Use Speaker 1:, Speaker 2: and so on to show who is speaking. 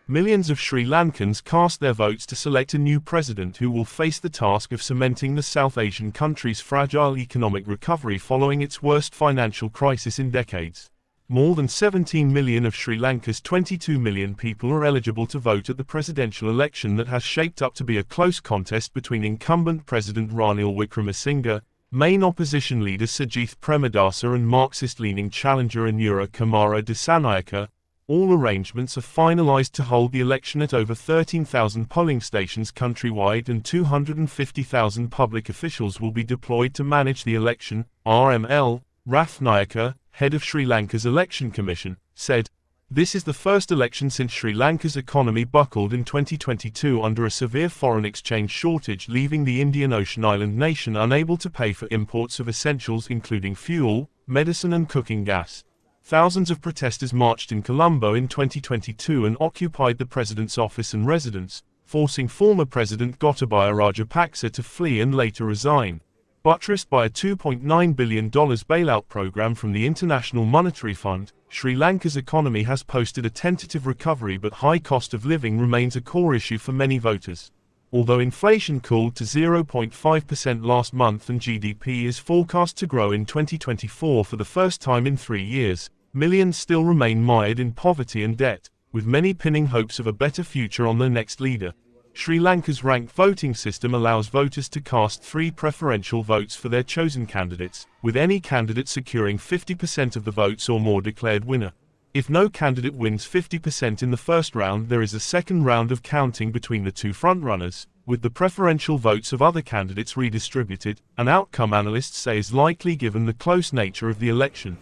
Speaker 1: millions of Sri Lankans cast their votes to select a new president who will face the task of cementing the South Asian country's fragile economic recovery following its worst financial crisis in decades. More than 17 million of Sri Lanka's 22 million people are eligible to vote at the presidential election that has shaped up to be a close contest between incumbent President Ranil Wickremesinghe, main opposition leader Sajith Premadasa and Marxist-leaning challenger Anura Kumara Dissanayaka. All arrangements are finalized to hold the election at over 13,000 polling stations countrywide, and 250,000 public officials will be deployed to manage the election, RML. Rathnayaka, head of Sri Lanka's Election Commission, said. This is the first election since Sri Lanka's economy buckled in 2022 under a severe foreign exchange shortage, leaving the Indian Ocean island nation unable to pay for imports of essentials including fuel, medicine and cooking gas. Thousands of protesters marched in Colombo in 2022 and occupied the president's office and residence, forcing former President Gotabaya Rajapaksa to flee and later resign. Buttressed by a $2.9 billion bailout program from the International Monetary Fund, Sri Lanka's economy has posted a tentative recovery, but high cost of living remains a core issue for many voters. Although inflation cooled to 0.5% last month and GDP is forecast to grow in 2024 for the first time in 3 years, millions still remain mired in poverty and debt, with many pinning hopes of a better future on their next leader. Sri Lanka's ranked voting system allows voters to cast 3 preferential votes for their chosen candidates, with any candidate securing 50% of the votes or more declared winner. If no candidate wins 50% in the first round, there is a second round of counting between the 2 frontrunners, with the preferential votes of other candidates redistributed, an outcome analysts say is likely given the close nature of the election.